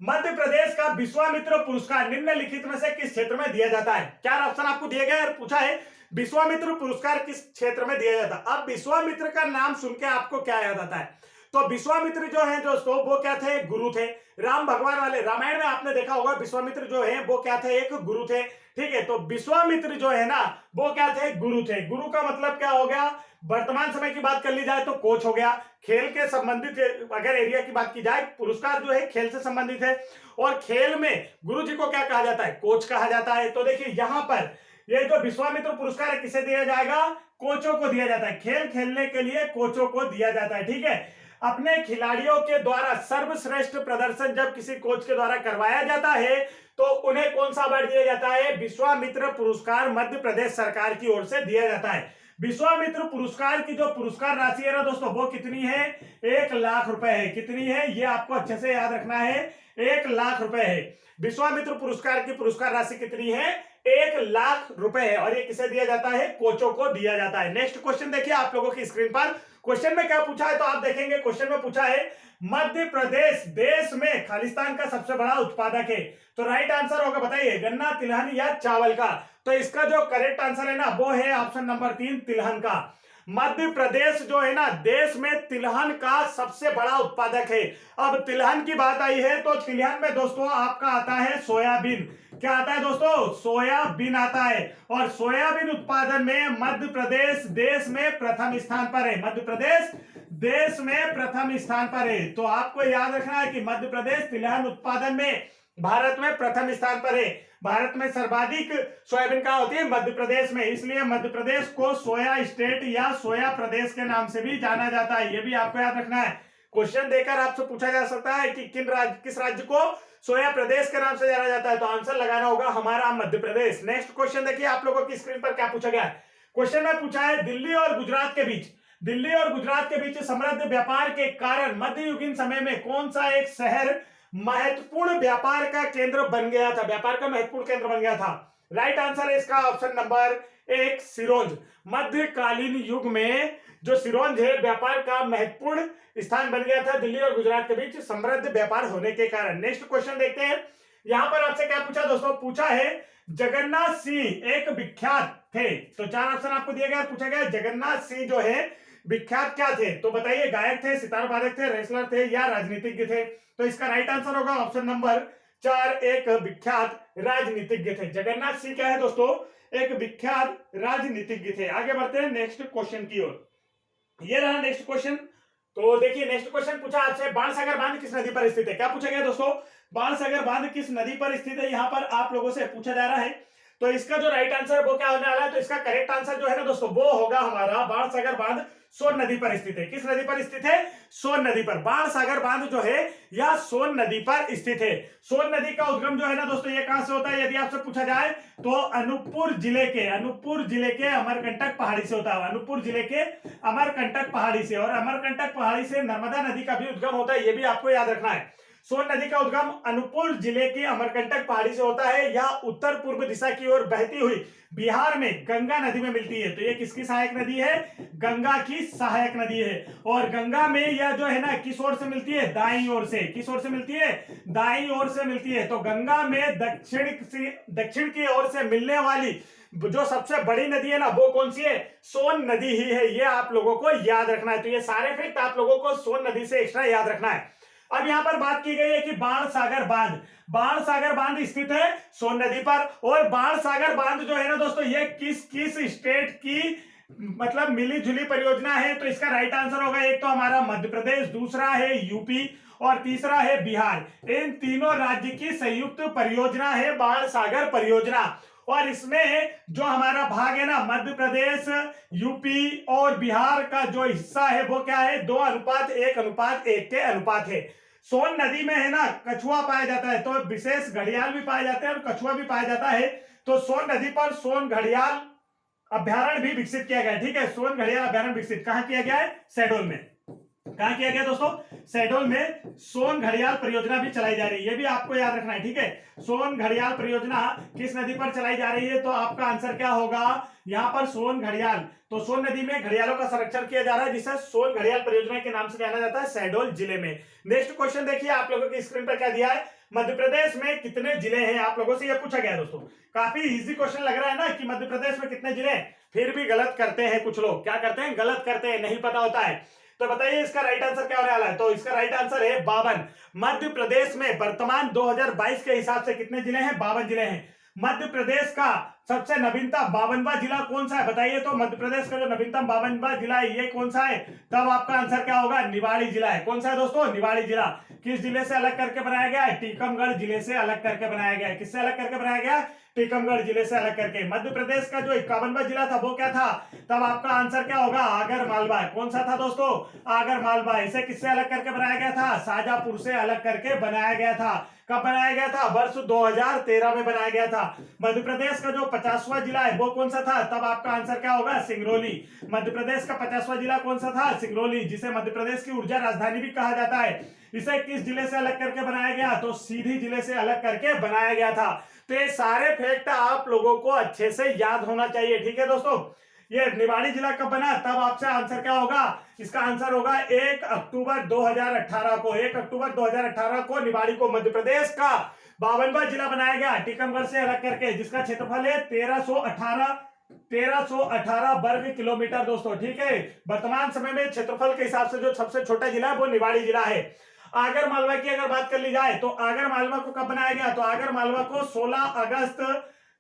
मध्य प्रदेश का विश्वामित्र पुरस्कार निम्नलिखित में से किस क्षेत्र में दिया जाता है? चार ऑप्शन आपको दिए गए और पूछा है विश्वामित्र पुरस्कार किस क्षेत्र में दिया जाता है। अब विश्वामित्र का नाम सुन के आपको क्या याद आता है? तो विश्वामित्र जो है दोस्तों वो क्या थे? गुरु थे। राम भगवान वाले रामायण में आपने देखा होगा, विश्वामित्र जो है वो क्या थे? एक गुरु थे, ठीक है। तो विश्वामित्र जो है ना वो क्या थे? गुरु थे। गुरु का मतलब क्या हो गया? वर्तमान समय की बात कर ली जाए तो कोच हो गया। खेल के संबंधित अगर एरिया की बात की जाए, पुरस्कार जो है खेल से संबंधित है, और खेल में गुरु जी को क्या कहा जाता है? कोच कहा जाता है। तो देखिए यहां पर ये जो विश्वामित्र पुरस्कार है किसे दिया जाएगा? कोचों को दिया जाता है। खेल खेलने के लिए कोचों को दिया जाता है, ठीक है। अपने खिलाड़ियों के द्वारा सर्वश्रेष्ठ प्रदर्शन जब किसी कोच के द्वारा करवाया जाता है तो उन्हें कौन सा अवार्ड दिया जाता है? विश्वामित्र पुरस्कार मध्य प्रदेश सरकार की ओर से दिया जाता है। विश्वामित्र पुरस्कार की जो पुरस्कार राशि है ना दोस्तों वो कितनी है? 1 लाख रुपए है। कितनी है? ये आपको अच्छे से याद रखना है, 1 लाख रुपए है। विश्वामित्र पुरस्कार की पुरस्कार राशि कितनी है? 1 लाख रुपए है। और ये किसे दिया जाता है? कोचों को दिया जाता है। नेक्स्ट क्वेश्चन देखिए आप लोगों की स्क्रीन पर। क्वेश्चन में क्या पूछा है? तो आप देखेंगे क्वेश्चन में पूछा है, मध्य प्रदेश देश में खालिस्तान का सबसे बड़ा उत्पादक है। तो राइट आंसर होगा बताइए, गन्ना, तिलहन या चावल का? तो इसका जो करेक्ट आंसर है ना वो है ऑप्शन नंबर 3, तिलहन का। मध्य प्रदेश जो है ना देश में तिलहन का सबसे बड़ा उत्पादक है। अब तिलहन की बात आई है तो तिलहन में दोस्तों आपका आता है सोयाबीन। क्या आता है दोस्तों? सोयाबीन आता है। और सोयाबीन उत्पादन में मध्य प्रदेश देश में प्रथम स्थान पर है। मध्य प्रदेश देश में प्रथम स्थान पर है। तो आपको याद रखना है कि मध्य प्रदेश तिलहन उत्पादन में भारत में प्रथम स्थान पर है। भारत में सर्वाधिक सोयाबीन कहाँ होती है? मध्य प्रदेश में। इसलिए मध्य प्रदेश को सोया स्टेट या सोया प्रदेश के नाम से भी जाना जाता है। ये भी आपको याद रखना है। क्वेश्चन देकर आपसे पूछा जा सकता है कि किस राज्य को सोया प्रदेश के नाम से जाना जाता है, तो आंसर लगाना होगा हमारा मध्य प्रदेश। नेक्स्ट क्वेश्चन देखिए आप लोगों की स्क्रीन पर क्या पूछा गया है। क्वेश्चन में पूछा है दिल्ली और गुजरात के बीच समृद्ध व्यापार के कारण मध्ययुगीन समय में कौन सा एक शहर महत्वपूर्ण व्यापार का केंद्र बन गया था, व्यापार का महत्वपूर्ण केंद्र बन गया था। राइट आंसर है इसका ऑप्शन नंबर 1 सिरोंज। मध्यकालीन युग में जो सिरोंज है व्यापार का महत्वपूर्ण स्थान बन गया था दिल्ली और गुजरात के बीच समृद्ध व्यापार होने के कारण। नेक्स्ट क्वेश्चन देखते हैं। यहां पर आपसे क्या पूछा दोस्तों, पूछा है जगन्नाथ सिंह एक विख्यात थे, तो 4 ऑप्शन आपको दिया गया। पूछा गया जगन्नाथ सिंह जो है विख्यात क्या थे, तो बताइए गायक थे, सितार वादक थे, रेसलर थे या राजनीतिज्ञ थे। तो इसका राइट आंसर होगा ऑप्शन नंबर 4 एक विख्यात राजनीतिज्ञ थे। जगन्नाथ सिंह क्या है दोस्तों, एक विख्यात राजनीतिज्ञ थे। आगे बढ़ते हैं नेक्स्ट क्वेश्चन की ओर। ये रहा नेक्स्ट क्वेश्चन। तो देखिए नेक्स्ट क्वेश्चन पूछा आपसे बाणसागर बांध किस नदी पर स्थित है। क्या पूछा गया दोस्तों, बाणसागर बांध किस नदी पर स्थित है, यहां पर आप लोगों से पूछा जा रहा है। तो इसका जो राइट आंसर है वो क्या होने वाला है, तो इसका करेक्ट आंसर जो है ना दोस्तों वो होगा हमारा बाणसागर बांध सोन नदी पर स्थित है। किस नदी पर स्थित है, सोन नदी पर। बाणसागर बांध जो है यह सोन नदी पर स्थित है। सोन नदी का उद्गम जो है ना दोस्तों ये कहां से होता है, यदि आपसे पूछा जाए तो अनूपपुर जिले के अमरकंटक पहाड़ी से होता है। अनूपपुर जिले के अमरकंटक पहाड़ी से, और अमरकंटक पहाड़ी से नर्मदा नदी का भी उद्गम होता है, ये भी आपको याद रखना है। सोन नदी का उद्गम अनूपपुर जिले की अमरकंटक पहाड़ी से होता है। यह उत्तर पूर्व दिशा की ओर बहती हुई बिहार में गंगा नदी में मिलती है। तो ये किसकी सहायक नदी है, गंगा की सहायक नदी है। और गंगा में यह जो है ना किस ओर से मिलती है, दाईं ओर से। किस ओर से मिलती है, दाईं ओर से मिलती है। तो गंगा में दक्षिण की ओर से मिलने वाली जो सबसे बड़ी नदी है ना वो कौन सी है, सोन नदी ही है। ये आप लोगों को याद रखना है। तो ये सारे फैक्ट आप लोगों को सोन नदी से एक्स्ट्रा याद रखना है। अब यहां पर बात की गई है कि बाणसागर बांध स्थित है सोन नदी पर। और बाणसागर बांध जो है ना दोस्तों ये किस स्टेट की मतलब मिली जुली परियोजना है, तो इसका राइट आंसर होगा एक तो हमारा मध्य प्रदेश, दूसरा है यूपी और तीसरा है बिहार। इन तीनों राज्य की संयुक्त परियोजना है बाणसागर परियोजना। और इसमें जो हमारा भाग है ना मध्य प्रदेश, यूपी और बिहार का जो हिस्सा है वो क्या है, 2:1:1 के अनुपात है। सोन नदी में है ना कछुआ पाया जाता है, तो विशेष घड़ियाल भी पाए जाते हैं और कछुआ भी पाया जाता है। तो सोन नदी पर सोन घड़ियाल अभ्यारण्य भी विकसित किया गया है। ठीक है, सोन घड़ियाल अभ्यारण्य विकसित कहां किया गया है, शहडोल में। कहां किया गया दोस्तों, शहडोल में सोन घड़ियाल परियोजना भी चलाई जा रही है, ये भी आपको याद रखना है। ठीक है, सोन घड़ियाल परियोजना किस नदी पर चलाई जा रही है, तो आपका आंसर क्या होगा यहां पर सोन घड़ियाल। तो सोन नदी में घड़ियालों का संरक्षण किया जा रहा है जिसे सोन घड़ियाल परियोजना के नाम से जाना जाता है शहडोल जिले में। नेक्स्ट क्वेश्चन देखिए आप लोगों की स्क्रीन पर क्या दिया है, मध्य प्रदेश में कितने जिले हैं, आप लोगों से यह पूछा गया दोस्तों। काफी इजी क्वेश्चन लग रहा है ना कि मध्य प्रदेश में कितने जिले हैं, फिर भी गलत करते हैं कुछ लोग। क्या करते हैं, गलत करते हैं, नहीं पता होता है। तो बताइए इसका राइट आंसर क्या होने वाला है, तो इसका राइट आंसर है 52। मध्य प्रदेश में वर्तमान 2022 के हिसाब से कितने जिले हैं, 52 जिले हैं। मध्य प्रदेश का सबसे नवीनतम 52वां जिला कौन सा है बताइए, तो मध्य प्रदेश का जो नवीनतम 52वां जिला है ये कौन सा है, तब आपका आंसर क्या होगा, निवाड़ी जिला है। कौन सा है दोस्तों, निवाड़ी जिला। किस जिले से अलग करके बनाया गया है, टीकमगढ़ जिले से अलग करके बनाया गया है। किससे अलग करके बनाया गया, टीकमगढ़ जिले से अलग करके। मध्य प्रदेश का जो 51वां जिला था वो क्या था, तब आपका आंसर क्या होगा, आगर मालवा। कौन सा था दोस्तों, आगर मालवा। इसे किससे अलग करके बनाया गया था, शाजापुर से अलग करके बनाया गया था। कब बनाया गया था, वर्ष 2013 में बनाया गया था। मध्य प्रदेश का जो 50वां जिला है वो कौन सा था, तब आपका आंसर क्या होगा, सिंगरौली। मध्य प्रदेश का 50वां जिला कौन सा था, सिंगरौली, जिसे मध्य प्रदेश की ऊर्जा राजधानी भी कहा जाता है। इसे किस जिले से अलग करके बनाया गया, तो सीधी जिले से अलग करके बनाया गया था। तो ये सारे फैक्ट आप लोगों को अच्छे से याद होना चाहिए। ठीक है दोस्तों, ये निवाड़ी जिला कब बना, तब आपसे आंसर क्या होगा, इसका आंसर होगा 1 अक्टूबर 2018 को। 1 अक्टूबर 2018 को निवाड़ी को मध्य प्रदेश का 52वां जिला बनाया गया टीकमगढ़ से अलग करके, जिसका क्षेत्रफल है 1318 वर्ग किलोमीटर दोस्तों। ठीक है, वर्तमान समय में क्षेत्रफल के हिसाब से जो सबसे छोटा जिला है वो निवाड़ी जिला है। आगर मालवा की अगर बात कर ली जाए तो आगर मालवा को कब बनाया गया, तो आगर मालवा को 16 अगस्त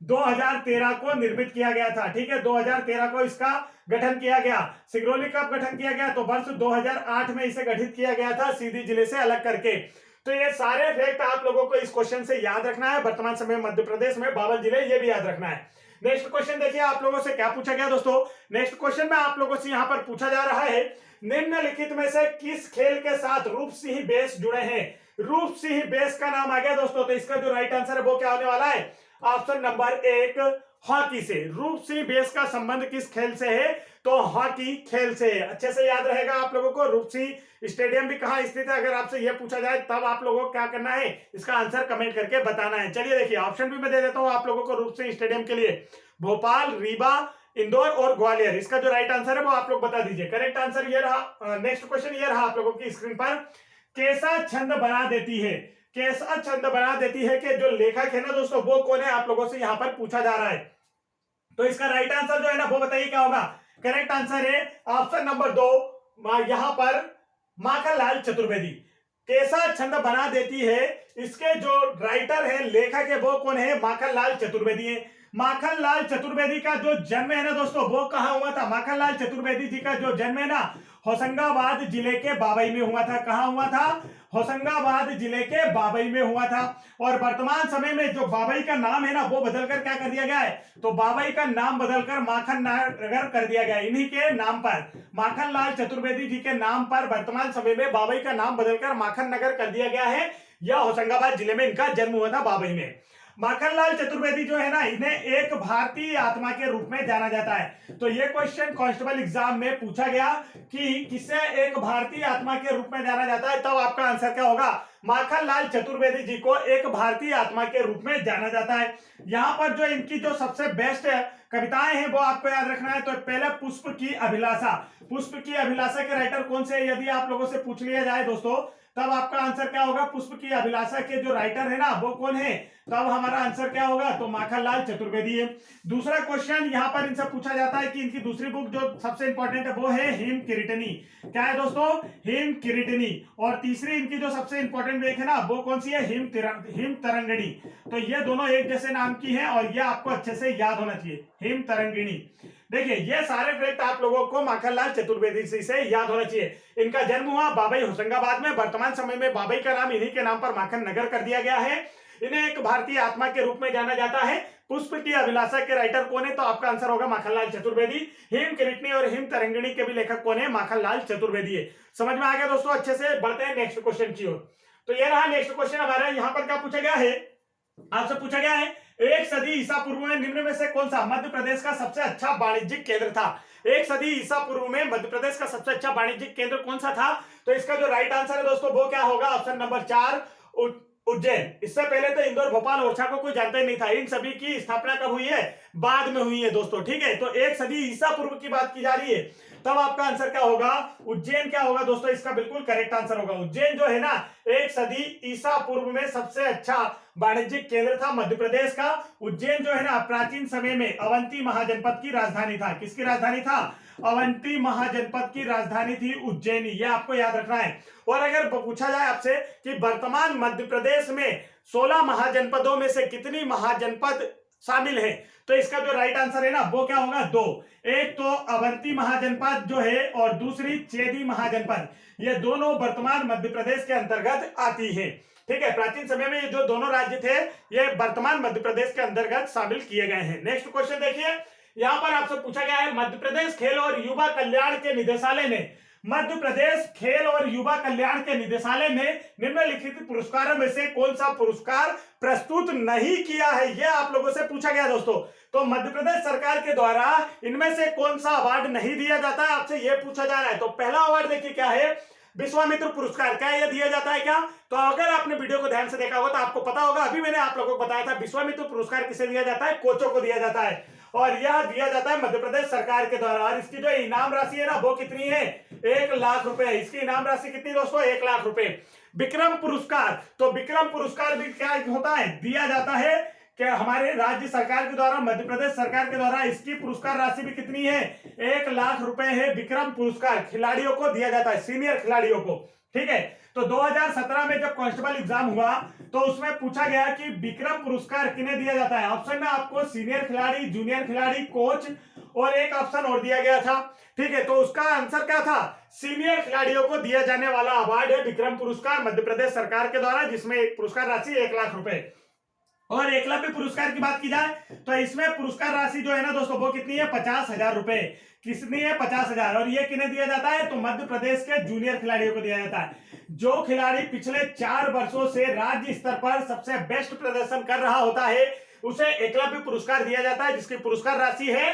2013 को निर्मित किया गया था। ठीक है, 2013 को इसका गठन किया गया। सिंगरौली कब गठन किया गया, तो वर्ष 2008 में इसे गठित किया गया था सीधी जिले से अलग करके। तो ये सारे फैक्ट आप लोगों को इस क्वेश्चन से याद रखना है। वर्तमान समय मध्य प्रदेश में 52 जिले, ये भी याद रखना है। नेक्स्ट क्वेश्चन देखिए आप लोगों से क्या पूछा गया दोस्तों। नेक्स्ट क्वेश्चन में आप लोगों से यहाँ पर पूछा जा रहा है, निम्नलिखित में से किस खेल के साथ रूप सिंह बेस जुड़े हैं। रूप सिंह बेस का नाम आ गया दोस्तों, तो इसका जो राइट आंसर है वो क्या होने वाला है, ऑप्शन नंबर 1 हॉकी से। रूप सिंह बेस का संबंध किस खेल से है, तो हॉकी खेल से है। अच्छे से याद रहेगा आप लोगों को। रूप सिंह स्टेडियम भी कहां स्थित है, अगर आपसे यह पूछा जाए तब आप लोगों को क्या करना है, इसका आंसर कमेंट करके बताना है। चलिए देखिए ऑप्शन भी मैं दे देता हूं आप लोगों को रूप सिंह स्टेडियम के लिए, भोपाल, रीवा, इंदौर और ग्वालियर। इसका जो राइट आंसर है वो आप लोग बता दीजिए। करेक्ट आंसर ये रहा। नेक्स्ट क्वेश्चन ये रहा आप लोगों की स्क्रीन पर, कैसा छंद बना देती है, कैसा छंद बना देती है के जो लेखक है ना दोस्तों वो कौन है, आप लोगों से यहां पर पूछा जा रहा है। तो इसका राइट आंसर जो है ना वो बताइए क्या होगा। करेक्ट आंसर है ऑप्शन नंबर 2 यहां पर माखनलाल चतुर्वेदी। कैसा छंद बना देती है, इसके जो राइटर है, लेखक है, वो कौन है, माखनलाल चतुर्वेदी है। माखनलाल चतुर्वेदी का जो जन्म है ना दोस्तों वो कहां हुआ था, माखनलाल चतुर्वेदी जी का जो जन्म है ना होशंगाबाद जिले के बाबई में हुआ था। कहां हुआ था, होशंगाबाद जिले के बाबई में हुआ था। और वर्तमान समय में जो बाबई का नाम है ना वो बदलकर क्या कर दिया गया है, तो बाबई का नाम बदलकर माखन नगर कर दिया गया है। इन्हीं के नाम पर, माखनलाल चतुर्वेदी जी के नाम पर वर्तमान समय में बाबई का नाम बदलकर माखन नगर कर दिया गया है। यह होशंगाबाद जिले में इनका जन्म हुआ था, बाबई में। माखनलाल चतुर्वेदी जो है ना, इन्हें एक भारतीय आत्मा के रूप में जाना जाता है। तो ये क्वेश्चन कांस्टेबल एग्जाम में पूछा गया कि किसे एक भारतीय आत्मा के रूप में जाना जाता है, तब आपका आंसर क्या होगा, माखनलाल चतुर्वेदी जी को एक भारतीय आत्मा के रूप में जाना जाता है। यहां पर जो इनकी जो सबसे बेस्ट कविताएं हैं वो आपको याद रखना है। तो पहले पुष्प की अभिलाषा, पुष्प की अभिलाषा के राइटर कौन से, यदि आप लोगों से पूछ लिया जाए दोस्तों तब आपका आंसर क्या होगा, पुष्प की अभिलाषा के जो राइटर है ना वो कौन है, तब हमारा आंसर क्या होगा, तो माखनलाल चतुर्वेदी है। दूसरा क्वेश्चन यहां पर इनसे पूछा जाता है कि इनकी दूसरी बुक जो सबसे इंपॉर्टेंट है वो है हिम किरीटनी। क्या है दोस्तों, हिम किरीटनी। और तीसरी इनकी जो सबसे इंपॉर्टेंट बुक है ना वो कौन सी है, हिम तरंगिणी। तो ये दोनों एक जैसे नाम की है और ये आपको अच्छे से याद होना चाहिए, हिम तरंगिणी। देखिए ये सारे फैक्ट आप लोगों को माखनलाल चतुर्वेदी से याद होना चाहिए। इनका जन्म हुआ बाबई होशंगाबाद में, वर्तमान समय में बाबई का नाम इन्हीं के नाम पर माखन नगर कर दिया गया है। इन्हें एक भारतीय आत्मा के रूप में जाना जाता है। पुष्प की अभिलाषा के राइटर कौन है, तो आपका आंसर होगा माखनलाल चतुर्वेदी। हिम किरीटनी और हिम तरंगिणी के भी लेखक कौन है, माखनलाल चतुर्वेदी है। समझ में आ गया दोस्तों। अच्छे से बढ़ते हैं नेक्स्ट क्वेश्चन की ओर। तो ये रहा नेक्स्ट क्वेश्चन हमारा। यहाँ पर क्या पूछा गया है, आपसे पूछा गया है, एक सदी ईसा पूर्व में निम्न में से कौन सा मध्य प्रदेश का सबसे अच्छा वाणिज्यिक केंद्र था। एक सदी ईसा पूर्व में मध्य प्रदेश का सबसे अच्छा वाणिज्यिक केंद्र कौन सा था, तो इसका जो राइट आंसर है दोस्तों वो क्या होगा, ऑप्शन नंबर 4 उज्जैन। इससे पहले तो इंदौर, भोपाल, ओरछा को कोई जानता ही नहीं था। इन सभी की स्थापना कब हुई है, बाद में हुई है दोस्तों। ठीक है, तो एक सदी ईसा पूर्व की बात की जा रही है, तब आपका आंसर क्या होगा, उज्जैन क्या होगा दोस्तों, इसका बिल्कुल करेक्ट आंसर होगा उज्जैन। जो है ना एक सदी ईसा पूर्व में सबसे अच्छा वाणिज्यिक केंद्र था मध्य प्रदेश का। उज्जैन जो है ना प्राचीन समय में अवंती महाजनपद की राजधानी था। किसकी राजधानी था, अवंती महाजनपद की राजधानी थी उज्जैन। ये आपको याद रखना है। और अगर पूछा जाए आपसे कि वर्तमान मध्य प्रदेश में 16 महाजनपदों में से कितनी महाजनपद शामिल है, तो इसका जो राइट आंसर है ना वो क्या होगा, 2। एक तो अवंती महाजनपद जो है और दूसरी चेदी महाजनपद, ये दोनों वर्तमान मध्य प्रदेश के अंतर्गत आती है। ठीक है, प्राचीन समय में ये जो दोनों राज्य थे ये वर्तमान मध्य प्रदेश के अंतर्गत शामिल किए गए हैं। नेक्स्ट क्वेश्चन देखिए, यहां पर आपसे पूछा गया है, मध्य प्रदेश खेल और युवा कल्याण के निदेशालय ने, मध्य प्रदेश खेल और युवा कल्याण के निदेशालय ने निम्नलिखित पुरस्कारों में से कौन सा पुरस्कार प्रस्तुत नहीं किया है, यह आप लोगों से पूछा गया दोस्तों। तो मध्य प्रदेश सरकार के द्वारा इनमें से कौन सा अवार्ड नहीं दिया जाता है, आपसे यह पूछा जा रहा है। तो पहला अवार्ड देखिए क्या है, विश्वामित्र पुरस्कार। क्या यह दिया जाता है क्या, तो अगर आपने वीडियो को ध्यान से देखा होगा तो आपको पता होगा, अभी मैंने आप लोगों को बताया था विश्वामित्र पुरस्कार किसे दिया जाता है, कोचों को दिया जाता है। और यह दिया जाता है मध्य प्रदेश सरकार के द्वारा। और इसकी जो इनाम राशि है ना वो कितनी है, 1 लाख रुपए। इसकी इनाम राशि कितनी दोस्तों, 1 लाख रुपए। विक्रम पुरस्कार, तो विक्रम पुरस्कार भी क्या होता है, दिया जाता है कि हमारे राज्य सरकार के द्वारा, मध्य प्रदेश सरकार के द्वारा इसकी पुरस्कार राशि भी कितनी है, 1 लाख रुपए है। विक्रम पुरस्कार खिलाड़ियों को दिया जाता है, सीनियर खिलाड़ियों को। ठीक है, तो 2017 में जब कांस्टेबल एग्जाम हुआ तो उसमें पूछा गया कि विक्रम पुरस्कार किन्हें दिया जाता है। ऑप्शन में आपको सीनियर खिलाड़ी, जूनियर खिलाड़ी, कोच और एक ऑप्शन और दिया गया था। ठीक है, तो उसका आंसर क्या था, सीनियर खिलाड़ियों को दिया जाने वाला अवार्ड है विक्रम पुरस्कार मध्य प्रदेश सरकार के द्वारा, जिसमें पुरस्कार राशि 1 लाख रुपए। और एकलव्य पुरस्कार की बात की जाए तो इसमें पुरस्कार राशि जो है ना दोस्तों वो कितनी है, 50,000 रुपए। कितनी है, 50,000। और ये किन्हें दिया जाता है, तो मध्य प्रदेश के जूनियर खिलाड़ियों को दिया जाता है। जो खिलाड़ी पिछले 4 वर्षों से राज्य स्तर पर सबसे बेस्ट प्रदर्शन कर रहा होता है उसे एकलव्य पुरस्कार दिया जाता है, जिसकी पुरस्कार राशि है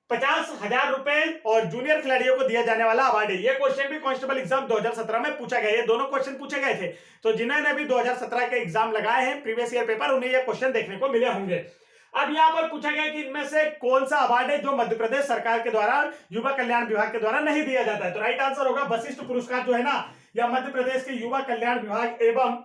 50,000 रुपए और जूनियर खिलाड़ियों को दिया जाने वाला अवार्ड है। ये क्वेश्चन भी कांस्टेबल एग्जाम 2017 में पूछा गया, ये दोनों क्वेश्चन पूछे गए थे। तो जिन्होंने भी 2017 के एग्जाम लगाए हैं प्रीवियस ईयर पेपर, उन्हें ये क्वेश्चन देखने को मिले होंगे। अब यहाँ पर पूछा गया कि इनमें से कौन सा अवार्ड है जो मध्य प्रदेश सरकार के द्वारा युवा कल्याण विभाग के द्वारा नहीं दिया जाता है। तो राइट आंसर होगा वशिष्ठ पुरस्कार जो है ना, या मध्य प्रदेश के युवा कल्याण विभाग एवं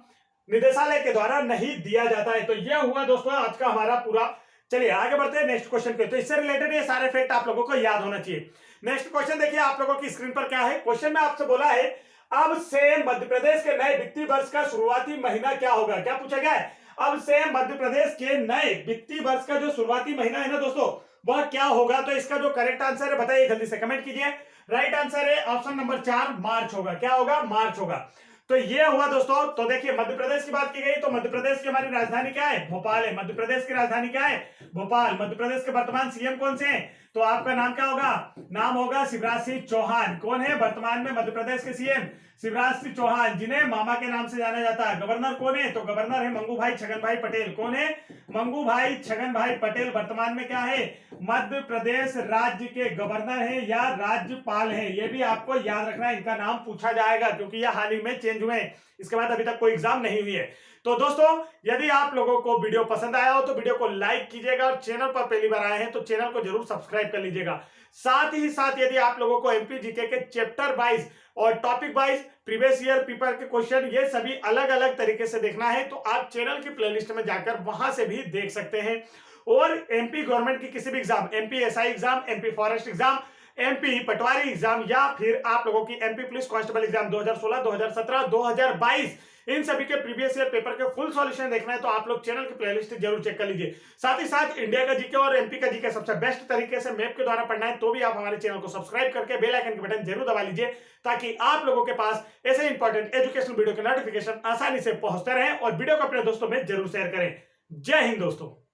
निदेशालय के द्वारा नहीं दिया जाता है। तो यह हुआ दोस्तों आज का हमारा पूरा। चलिए आगे बढ़ते हैं नेक्स्ट क्वेश्चन पे। तो इससे रिलेटेड ये सारे फैक्ट आप लोगों को याद होना चाहिए। नेक्स्ट क्वेश्चन देखिए आप लोगों की स्क्रीन पर क्या है। क्वेश्चन में आपसे बोला है अब से मध्य प्रदेश के नए वित्तीय वर्ष का शुरुआती महीना क्या होगा। क्या पूछा गया है, अब से मध्य प्रदेश के नए वित्तीय वर्ष का जो शुरुआती महीना है ना दोस्तों वह क्या होगा। तो इसका जो करेक्ट आंसर है बताइए, जल्दी से कमेंट कीजिए। राइट आंसर है ऑप्शन नंबर 4 मार्च होगा। क्या होगा, मार्च होगा। तो ये हुआ दोस्तों। तो देखिए मध्य प्रदेश की बात की गई तो मध्य प्रदेश की हमारी राजधानी क्या है, भोपाल है। मध्य प्रदेश की राजधानी क्या है, भोपाल। मध्य प्रदेश के वर्तमान सीएम कौन से हैं, तो आपका नाम क्या होगा, नाम होगा शिवराज सिंह चौहान। कौन है वर्तमान में मध्य प्रदेश के सीएम, शिवराज सिंह चौहान, जिन्हें मामा के नाम से जाना जाता है। गवर्नर कौन है, तो गवर्नर है मंगू भाई छगन भाई पटेल। कौन है, मंगू भाई छगन भाई पटेल वर्तमान में क्या है, मध्य प्रदेश राज्य के गवर्नर है या राज्यपाल है। ये भी आपको याद रखना है, इनका नाम पूछा जाएगा क्योंकि यह हाल ही में चेंज हुए हैं। इसके बाद अभी तक कोई एग्जाम नहीं हुई है। तो दोस्तों यदि आप लोगों को वीडियो पसंद आया हो तो वीडियो को लाइक कीजिएगा और चैनल पर पहली बार आए हैं तो चैनल को जरूर सब्सक्राइब कर लीजिएगा। साथ ही साथ यदि आप लोगों को एमपी जीके के चैप्टर वाइज और topic wise previous year paper के क्वेश्चन ये सभी अलग अलग तरीके से देखना है तो आप चैनल की प्लेलिस्ट में जाकर वहां से भी देख सकते हैं। और एमपी गवर्नमेंट की किसी भी exam, MP SI exam, MP forest exam, MP patwari exam या फिर आप लोगों की एमपी पुलिस कांस्टेबल एग्जाम 2016, 2017, 2022 इन सभी के प्रीवियस ईयर पेपर के फुल सॉल्यूशन देखना है तो आप लोग चैनल की प्लेलिस्ट जरूर चेक कर लीजिए। साथ ही साथ इंडिया का जीके और एमपी का जीके सबसे बेस्ट तरीके से मैप के द्वारा पढ़ना है तो भी आप हमारे चैनल को सब्सक्राइब करके बेल आइकन के बटन जरूर दबा लीजिए ताकि आप लोगों के पास ऐसे इंपॉर्टेंट एजुकेशनल वीडियो के नोटिफिकेशन आसानी से पहुंचते रहे और वीडियो को अपने दोस्तों में जरूर शेयर करें। जय हिंद दोस्तों।